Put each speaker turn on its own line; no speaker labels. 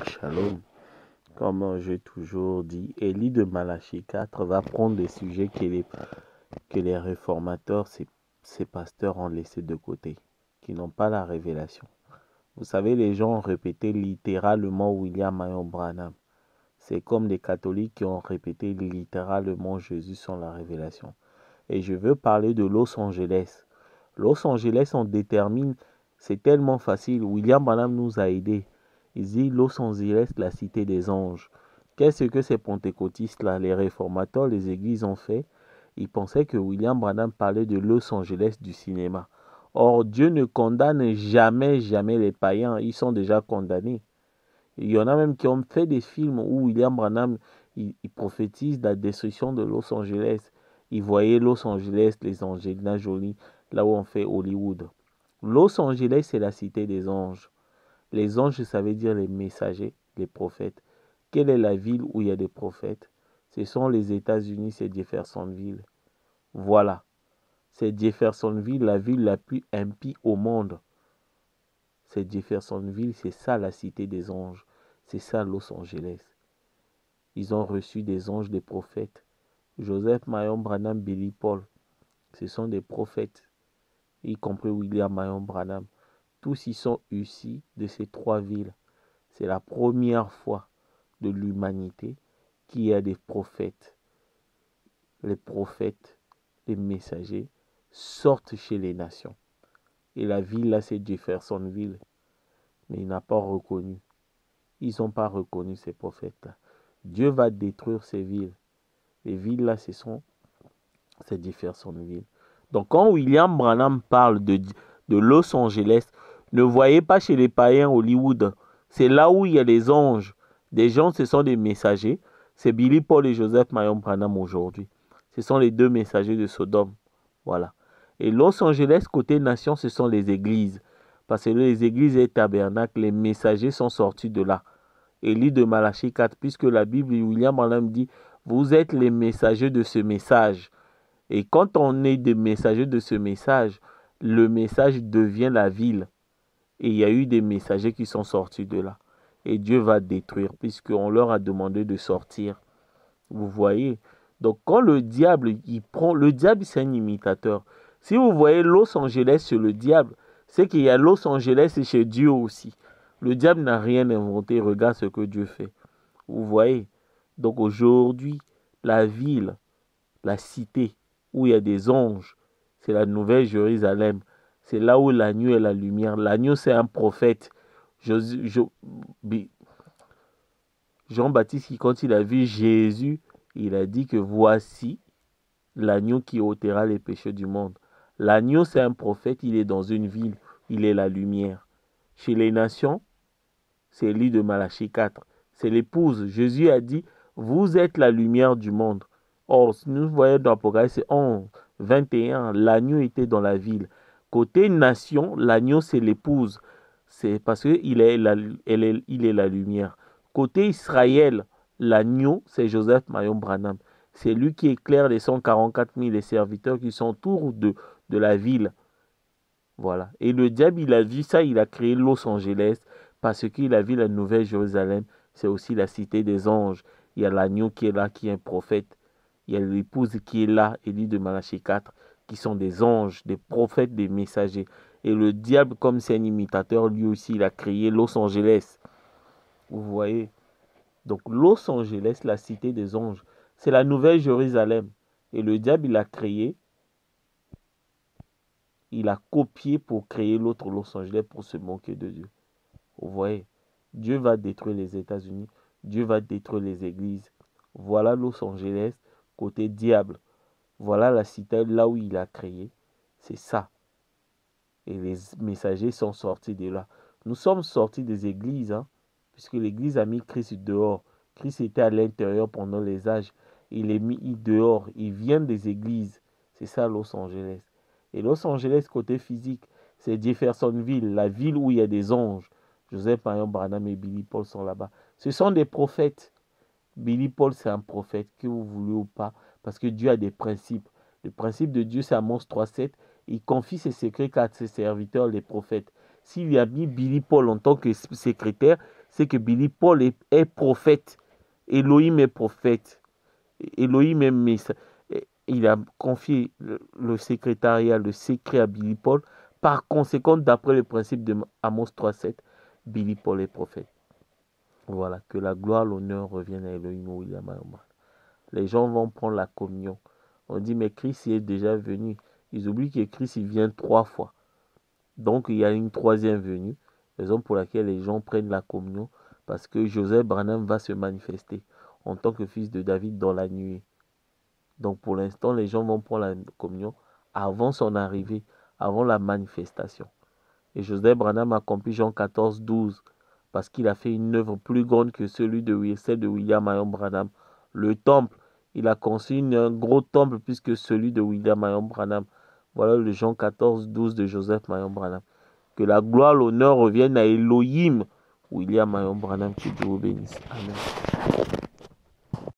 Shalom. Comme j'ai toujours dit, Élie de Malachie 4 va prendre des sujets que les réformateurs, ces pasteurs ont laissés de côté, qui n'ont pas la révélation. Vous savez, les gens ont répété littéralement William Marion Branham. C'est comme des catholiques qui ont répété littéralement Jésus sans la révélation. Et je veux parler de Los Angeles. Los Angeles, on détermine, c'est tellement facile. William Branham nous a aidés. Il dit Los Angeles, la cité des anges. Qu'est-ce que ces pentecôtistes-là, les réformateurs, les églises ont fait? Ils pensaient que William Branham parlait de Los Angeles du cinéma. Or, Dieu ne condamne jamais, jamais les païens. Ils sont déjà condamnés. Il y en a même qui ont fait des films où William Branham il prophétise la destruction de Los Angeles. Il voyait Los Angeles, les Angelina Jolie, là où on fait Hollywood. Los Angeles, c'est la cité des anges. Les anges, ça veut dire les messagers, les prophètes. Quelle est la ville où il y a des prophètes? Ce sont les États-Unis, c'est Jeffersonville. Voilà. C'est Jeffersonville, la ville la plus impie au monde. C'est Jeffersonville, c'est ça la cité des anges. C'est ça Los Angeles. Ils ont reçu des anges, des prophètes. Joseph Marion Branham, Billy Paul, ce sont des prophètes, y compris William Marion Branham. Tous ils sont issus de ces trois villes. C'est la première fois de l'humanité qu'il y a des prophètes. Les prophètes, les messagers sortent chez les nations. Et la ville là, c'est Jeffersonville. Mais il n'a pas reconnu. Ils n'ont pas reconnu ces prophètes-là. Dieu va détruire ces villes. Les villes là, c'est Jeffersonville. Donc quand William Branham parle de Los Angeles, ne voyez pas chez les païens Hollywood. C'est là où il y a des anges. Des gens, ce sont des messagers. C'est Billy Paul et Joseph Marion Branham aujourd'hui. Ce sont les deux messagers de Sodome. Voilà. Et Los Angeles, côté nation, ce sont les églises. Parce que les églises et tabernacles, les messagers sont sortis de là. Élie de Malachie 4, puisque la Bible, William Branham dit, vous êtes les messagers de ce message. Et quand on est des messagers de ce message, le message devient la ville. Et il y a eu des messagers qui sont sortis de là. Et Dieu va détruire, puisqu'on leur a demandé de sortir. Vous voyez? Donc quand le diable, le diable c'est un imitateur. Si vous voyez Los Angeles chez le diable, c'est qu'il y a Los Angeles chez Dieu aussi. Le diable n'a rien inventé, regarde ce que Dieu fait. Vous voyez? Donc aujourd'hui, la ville, la cité, où il y a des anges, c'est la nouvelle Jérusalem. C'est là où l'agneau est la lumière. L'agneau, c'est un prophète. Jean-Baptiste, quand il a vu Jésus, il a dit que voici l'agneau qui ôtera les péchés du monde. L'agneau, c'est un prophète, il est dans une ville, il est la lumière. Chez les nations, c'est l'île de Malachie 4. C'est l'épouse. Jésus a dit, vous êtes la lumière du monde. Or, si nous voyons dans l'Apocalypse 11, 21, l'agneau était dans la ville. Côté nation, l'agneau, c'est l'épouse. C'est parce qu'il est la lumière. Côté Israël, l'agneau, c'est Joseph Marion Branham. C'est lui qui éclaire les 144 000 les serviteurs qui sont autour de la ville. Voilà. Et le diable, il a vu ça, il a créé Los Angeles parce qu'il a vu la nouvelle Jérusalem. C'est aussi la cité des anges. Il y a l'agneau qui est là, qui est un prophète. Il y a l'épouse qui est là, Élie de Malachie 4, qui sont des anges, des prophètes, des messagers. Et le diable, comme c'est un imitateur, lui aussi, il a créé Los Angeles. Vous voyez? Donc Los Angeles, la cité des anges, c'est la nouvelle Jérusalem. Et le diable, il a créé, il a copié pour créer l'autre Los Angeles pour se moquer de Dieu. Vous voyez? Dieu va détruire les États-Unis. Dieu va détruire les églises. Voilà Los Angeles, côté diable. Voilà la cité là où il a créé. C'est ça. Et les messagers sont sortis de là. Nous sommes sortis des églises, puisque l'église a mis Christ dehors. Christ était à l'intérieur pendant les âges. Il est mis dehors. Il vient des églises. C'est ça Los Angeles. Et Los Angeles, côté physique, c'est Jeffersonville, la ville où il y a des anges. Joseph Marion Branham et Billy Paul sont là-bas. Ce sont des prophètes. Billy Paul, c'est un prophète, que vous voulez ou pas, parce que Dieu a des principes. Le principe de Dieu, c'est Amos 3,7. Il confie ses secrets qu'à ses serviteurs, les prophètes. S'il a mis Billy Paul en tant que secrétaire, c'est que Billy Paul est prophète. Elohim est prophète. Elohim est messager. Il a confié le secrétariat, le secret à Billy Paul. Par conséquent, d'après le principe de Amos 3.7, Billy Paul est prophète. Voilà, que la gloire, l'honneur reviennent à Elohim William Ayomba. Les gens vont prendre la communion. On dit, mais Christ y est déjà venu. Ils oublient que Christ, il vient 3 fois. Donc, il y a une 3e venue. Raison pour laquelle les gens prennent la communion. Parce que Joseph Branham va se manifester en tant que fils de David dans la nuée. Donc, pour l'instant, les gens vont prendre la communion avant son arrivée, avant la manifestation. Et Joseph Branham accomplit Jean 14.12 parce qu'il a fait une œuvre plus grande que celle de William Marion Branham. Le temple, il a conçu un gros temple plus que celui de William Marion Branham. Voilà le Jean 14.12 de Joseph Marion Branham. Que la gloire, l'honneur reviennent à Elohim William Marion Branham. Que Dieu vous bénisse. Amen.